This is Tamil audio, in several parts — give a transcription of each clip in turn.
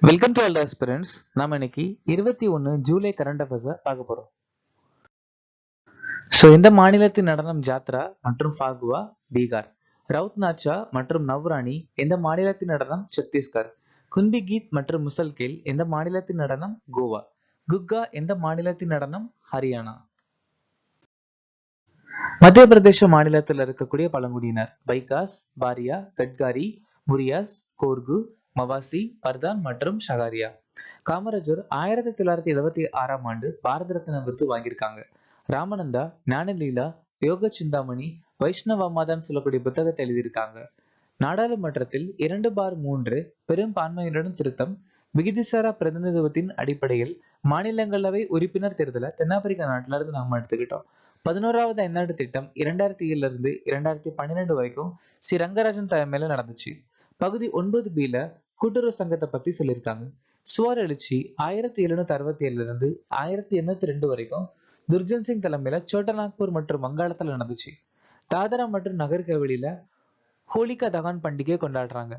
Welcome to all aspirants. நம்ம இன்னைக்கு 21 ஜூலை கரண்ட் அஃபேர்ஸை பார்க்க போறோம். இந்த மாநிலத்தின் நடனம் ஜாத்ரா மற்றும் ஃபாகுவா பீகார். ரவுத் நாச்சா மற்றும் நவ்ராணி எந்த மாநிலத்தின் நடனம் சத்தீஸ்கர். குந்தி கீத் மற்றும் முசல்கேல் எந்த மாநிலத்தின் நடனம் கோவா. குக்கா எந்த மாநிலத்தின் நடனம் ஹரியானா. மத்திய பிரதேச மாநிலத்தில் இருக்கக்கூடிய பழங்குடியினர் பைகாஸ், பாரியா, கட்காரி, முரியாஸ், கோர்கு, மவாசி, பர்தான் மற்றும் ஷகாரியா. காமராஜர் 1976ஆம் ஆண்டு பாரத ரத்னா விருது வாங்கியிருக்காங்க. ராமநந்தா, ஞானலீலா, யோக சிந்தாமணி, வைஷ்ணவ மாதான்னு சொல்லக்கூடிய புத்தகத்தை எழுதியிருக்காங்க. நாடாளுமன்றத்தில் 2/3 பெரும்பான்மையுடன் திருத்தம். விகிதிசாரா பிரதிநிதித்துவத்தின் அடிப்படையில் மாநிலங்களவை உறுப்பினர் தேர்தலை தென்னாப்பிரிக்கா நாட்டில இருந்து நாம எடுத்துக்கிட்டோம். 11வது ஐந்தாண்டு திட்டம் 2007 இருந்து 2012 வரைக்கும் சி ரங்கராஜன் தலைமையில நடந்துச்சு. பகுதி 9B கூட்டுறவு சங்கத்தை பத்தி சொல்லியிருக்காங்க. சுவர் எழுச்சி 1767 இருந்து 1802 வரைக்கும் துர்ஜன் சிங் தலைமையில சோட்டா நாக்பூர் மற்றும் வங்காளத்துல நடந்துச்சு. தாதரா மற்றும் நகர் ஹவேலியில ஹோலிகா தகான் பண்டிகை கொண்டாடுறாங்க.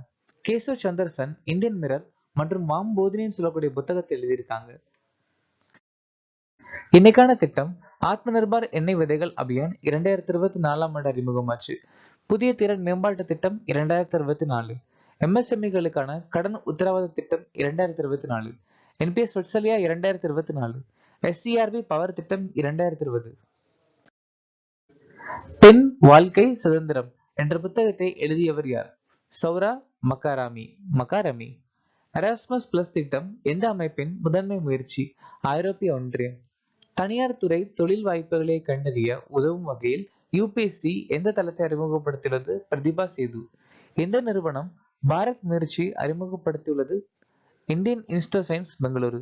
கேசவ் சந்திரசன் இந்தியன் மிரர் மற்றும் வாம் போதினின்னு சொல்லக்கூடிய புத்தகத்தை எழுதியிருக்காங்க. இன்னைக்கான திட்டம் ஆத்ம நிர்பார் எண்ணெய் விதைகள் அபியான் 2024ஆம் ஆண்டு அறிமுகமாச்சு. புதிய திறன் மேம்பாட்டு திட்டம் 2024. MSMEகளுக்கான கடன் உத்தரவாத திட்டம் 2024. NPS வட்சல்யா 2024. SCRB பவர் திட்டம் 2020. பெண் வாழ்க்கை சுதந்திரம் என்ற புத்தகத்தை எழுதியவர் யார்? சௌரா மக்காரமி. எராஸ்மஸ் பிளஸ் திட்டம் எந்த அமைப்பின் முதன்மை முயற்சி? ஐரோப்பிய ஒன்றியம். தனியார் துறை தொழில் வாய்ப்புகளை கண்டறிய உதவும் வகையில் UPSC எந்த தளத்தை அறிமுகப்படுத்தியுள்ளது? பிரதிபா சேது. எந்த நிறுவனம் பாரத் முயற்சி அறிமுகப்படுத்தியுள்ளது? Indian Institute of Science, Bengaluru.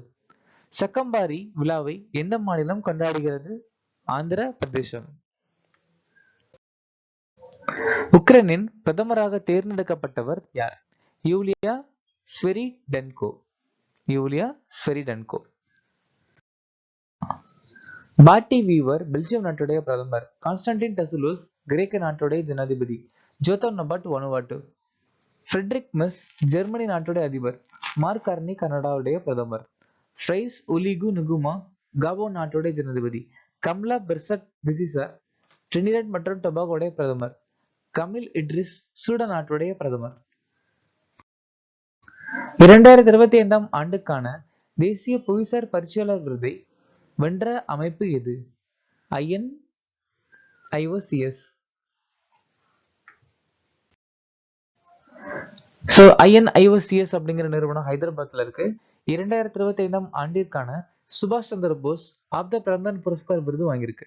Shakambhari விழாவை எந்த மாநிலம் கொண்டாடுகிறது? ஆந்திர பிரதேசம். உக்ரைனின் பிரதமராக தேர்ந்தெடுக்கப்பட்டவர் யார்? யூலியா ஸ்வெரிடென்கோ. பாட்டி வீவர் பெல்ஜியம் நாட்டுடைய பிரதமர். கான்ஸ்டன்டின் டசுலூஸ் கிரேக்க நாட்டுடைய ஜனாதிபதி. Jotham Napat Vanuatu. Friedrich Merz Germany நாட்டுடைய அதிபர். மார்க் கார்னி கனடாவுடைய பிரதமர். ஃப்ரைஸ் ஒலிகு நுகுமா காபோன் நாட்டுடைய ஜனாதிபதி. கம்லா பெர்சட் பிசிசா ட்ரினிடட் மற்றும் டொபாகோடைய பிரதமர். கமில் இட்ரிஸ் சூடான் நாட்டுடைய பிரதமர். 2025ஆம் ஆண்டுக்கான தேசிய புவிசார் பரிசீலர் விருதை வென்ற அமைப்பு எது? INIOCS. INIOCS அப்படிங்கிற நிறுவனம் ஹைதராபாத்ல இருக்கு. 2025ஆம் ஆண்டிற்கான சுபாஷ் சந்திர போஸ் ஆப் த பிரதமர் புரஸ்கார் விருது வாங்கியிருக்கு.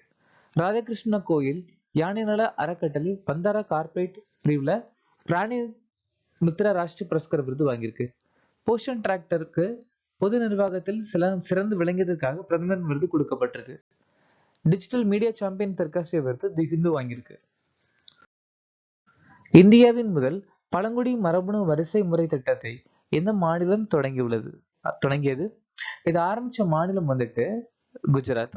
ராதாகிருஷ்ண கோயில் யானை நல அறக்கட்டளை பந்தாரா கார்பரேட் பிரிவுல பிராணி மித்ரா ராஷ்டிரிய புரஸ்கார் விருது வாங்கியிருக்கு. போஷன் டிராக்டருக்கு பொது நிர்வாகத்தில் சிறந்து விளங்கியதற்காக பிரதமர் விருது கொடுக்கப்பட்டிருக்கு. டிஜிட்டல் மீடியா சாம்பியன் தெற்காசிய விருது தி ஹிந்து வாங்கியிருக்கு. இந்தியாவின் முதல் பழங்குடி மரபணு வரிசை முறை திட்டத்தை எந்த மாநிலம் தொடங்கியது? இது ஆரம்பிச்ச மாநிலம் வந்துட்டு குஜராத்.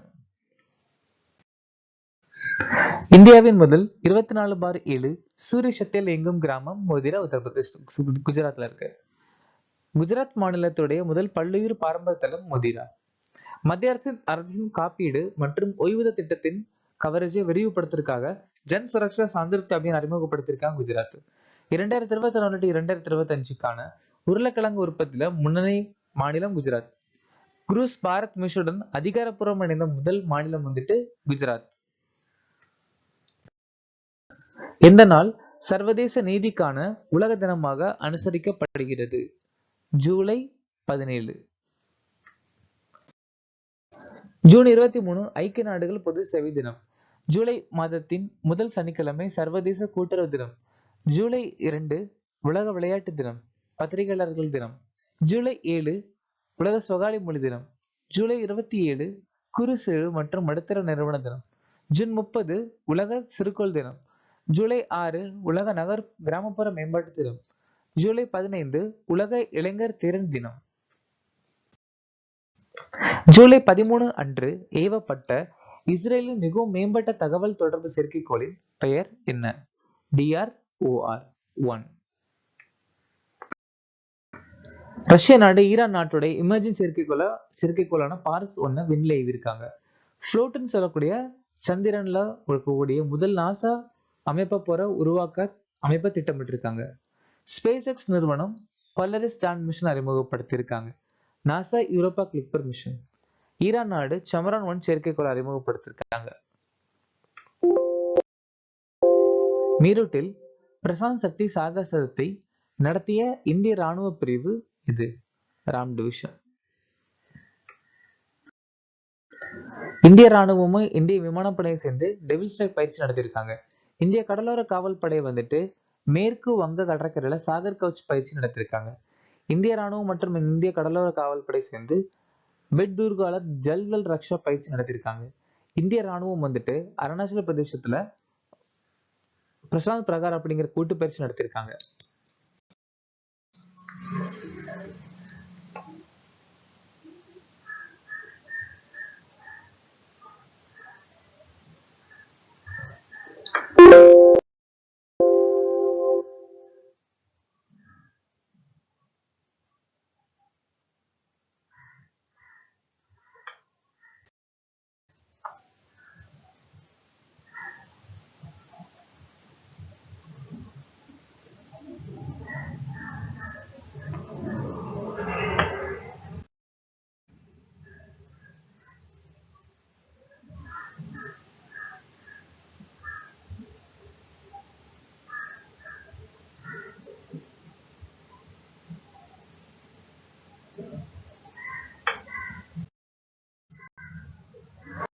இந்தியாவின் முதல் 24/7 சூரிய சக்தியில் இயங்கும் கிராமம் மோதிரா, உத்தரப்பிரதேஷ், குஜராத்ல இருக்கு. குஜராத் மாநிலத்துடைய முதல் பல்லுயிர் பாரம்பரிய தளம் மோதிரா. மத்திய அரசின் காப்பீடு மற்றும் ஓய்வூதிய திட்டத்தின் கவரேஜை விரிவுபடுத்துவதற்காக ஜன் சுரக்ஷா சந்திருப்தி அபியான் அறிமுகப்படுத்தியிருக்காங்க குஜராத். 2024 to 2025க்கான உருளைக்கிழங்கு உற்பத்தியில முன்னணி மாநிலம் குஜராத். குரூஸ் பாரத் மிஷனுடன் அதிகாரப்பூர்வம் இணைந்த முதல் மாநிலம் வந்துட்டு குஜராத். எந்த நாள் சர்வதேச நீதிக்கான உலக தினமாக அனுசரிக்கப்படுகிறது? ஜூலை 17. ஜூன் 23 ஐக்கிய நாடுகள் பொது சேவை தினம். ஜூலை மாதத்தின் முதல் சனிக்கிழமை சர்வதேச கூட்டுறவு தினம். ஜூலை 2 உலக விளையாட்டு தினம், பத்திரிகையாளர்கள் தினம். ஜூலை 7 உலக சொகாலி மொழி தினம். ஜூலை 27 குறு சிறு மற்றும் நடுத்தர நிறுவன தினம். ஜூன் 30 உலக சிறுகோள் தினம். ஜூலை 6 உலக கிராமப்புற மேம்பாட்டு தினம். ஜூலை 15 உலக இளைஞர் திறன் தினம். ஜூலை 13 அன்று ஏவப்பட்ட இஸ்ரேலின் மிகவும் மேம்பட்ட தகவல் தொடர்பு செயற்கைக்கோளின் பெயர் என்ன? DROR-1. ரஷ்ய நாடு ஈரான் நாட்டுடைய இமர்ஜிங் செயற்கைக்கோளான பார்ஸ் ஒன்ன விண்ணில் ஏவிருக்காங்க. ஃப்ளோட்னு சொல்லக்கூடிய சந்திரன்ல இருக்கக்கூடிய முதல் நாசா அமைப்பை திட்டமிட்டு இருக்காங்க. ஸ்பேஸ் எக்ஸ் நிறுவனம் பலரிஸ் ஸ்டாண்ட் மிஷன் அறிமுகப்படுத்தி இருக்காங்க. NASA Europa clipper mission. Iran நாடு சமரான் 1 செயற்கைக்கோள் அறிமுகப்படுத்திருக்காங்க. மீரூட்டில் பிரசாந்த் சக்தி சாகசத்தை நடத்திய இந்திய ராணுவ பிரிவு இது ராம் டிவிஷன். இந்திய ராணுவமும் இந்திய விமானப்படையை சேர்ந்து டெவில் ஸ்ட்ரைக் பயிற்சி நடத்தியிருக்காங்க. இந்திய கடலோர காவல் படை மேற்கு வங்க கடற்கரையில சாகர் கவுச் பயிற்சி நடத்திருக்காங்க. இந்திய ராணுவம் மற்றும் இந்திய கடலோர காவல் படை சேர்ந்து பெட்துர்கால ஜல்தல் ரக்ஷா பயிற்சி நடத்திருக்காங்க. இந்திய ராணுவம் அருணாச்சல பிரதேசத்துல பிரசாந்த் பிரகார் அப்படிங்கிற கூட்டு பயிற்சி நடத்திருக்காங்க.